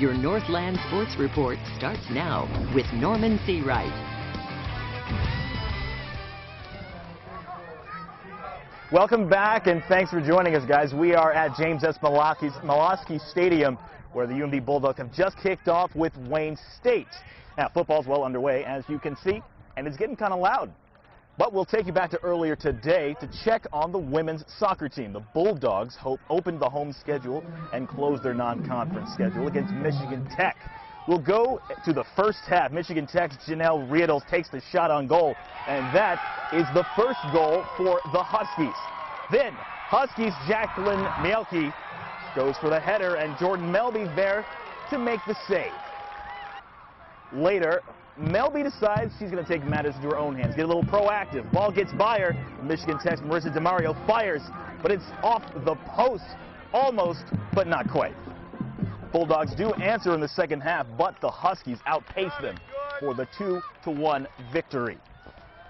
Your Northland Sports Report starts now with Norman Seawright. Welcome back, and thanks for joining us, guys. We are at James S. Malosky Stadium, where the UMD Bulldogs have just kicked off with Wayne State. Now, football's well underway, as you can see, and it's getting kind of loud. But we'll take you back to earlier today to check on the women's soccer team. The Bulldogs opened the home schedule and closed their non-conference schedule against Michigan Tech. We'll go to the first half. Michigan Tech's Janelle Riedels takes the shot on goal, and that is the first goal for the Huskies. Then, Huskies' Jacqueline Mielke goes for the header, and Jordan Melby's there to make the save. Later, Melby decides she's going to take matters into her own hands, get a little proactive. Ball gets by her. Michigan Tech's Marissa DeMario fires, but it's off the post, almost, but not quite. Bulldogs do answer in the second half, but the Huskies outpace them for the 2-1 victory.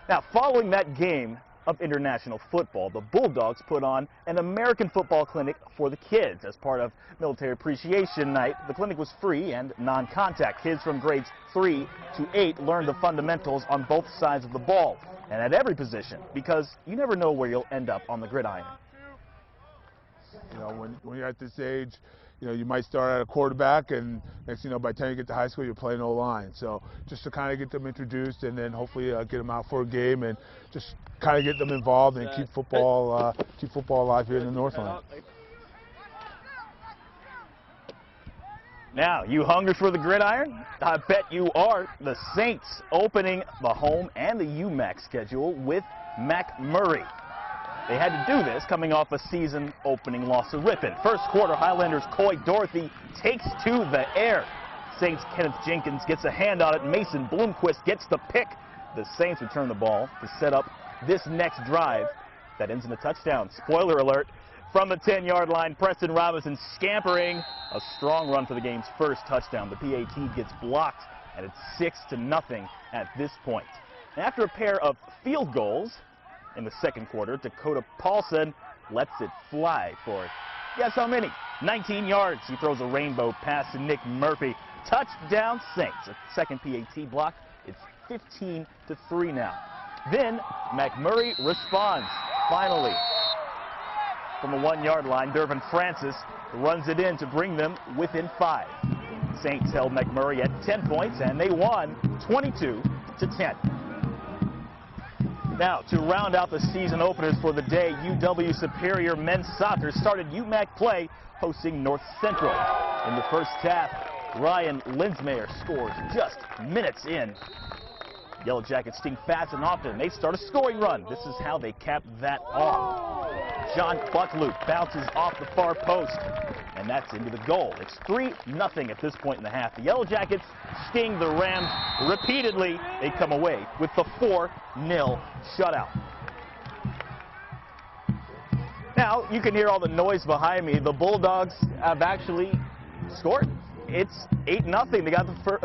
Now, following that game of international football, the Bulldogs put on an American football clinic for the kids as part of Military Appreciation Night. The clinic was free and non-contact. Kids from grades 3 to 8 learned the fundamentals on both sides of the ball and at every position, because you never know where you'll end up on the gridiron. You know, when you're at this age, you know, you might start at a quarterback, and next thing you know, by the time you get to high school, you're playing O-line. So just to kind of get them introduced, and then hopefully get them out for a game, and just kind of get them involved and keep football alive here in the Northland. Now, you hungry for the gridiron? I bet you are. The Saints opening the home and the UMAC schedule with McMurray. They had to do this coming off a season-opening loss to Ripon. First quarter, Highlanders' Coy Dorothy takes to the air. Saints' Kenneth Jenkins gets a hand on it. Mason Bloomquist gets the pick. The Saints return the ball to set up this next drive that ends in a touchdown. Spoiler alert, from the 10-yard line, Preston Robinson scampering. A strong run for the game's first touchdown. The PAT gets blocked, and it's 6-0 at this point. And after a pair of field goals in the second quarter, Dakota Paulson lets it fly for, guess how many? 19 yards. He throws a rainbow pass to Nick Murphy. Touchdown Saints. A second PAT block. It's 15-3 now. Then McMurray responds. Finally, from the 1-yard line, Dervin Francis runs it in to bring them within 5. Saints held McMurray at 10 points, and they won 22-10. Now, to round out the season openers for the day, UW Superior men's soccer started UMAC play hosting North Central. In the first half, Ryan Linsmeyer scores just minutes in. Yellow Jackets sting fast and often. They start a scoring run. This is how they cap that off. John Buckloop bounces off the far post, and that's into the goal. It's 3-0 at this point in the half. The Yellow Jackets sting the Rams repeatedly. They come away with the 4-0 shutout. Now, you can hear all the noise behind me. The Bulldogs have actually scored. It's 8-0.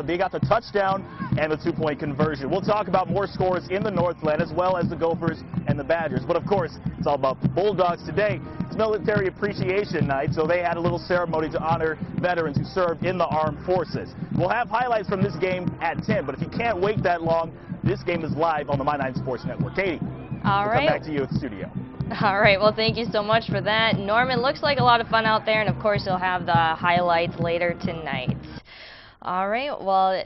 They got the touchdown and the 2-point conversion. We'll talk about more scores in the Northland, as well as the Gophers and the Badgers. But of course, it's all about the Bulldogs today. It's Military Appreciation Night, so they had a little ceremony to honor veterans who served in the armed forces. We'll have highlights from this game at 10, but if you can't wait that long, this game is live on the My 9 Sports Network. Katie, all right. We'll come back to you at the studio. All right, well, thank you so much for that. Norman, looks like a lot of fun out there, and of course you'll have the highlights later tonight. All right, well,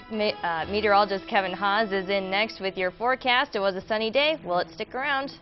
meteorologist Kevin Haas is in next with your forecast. It was a sunny day. Will it stick around?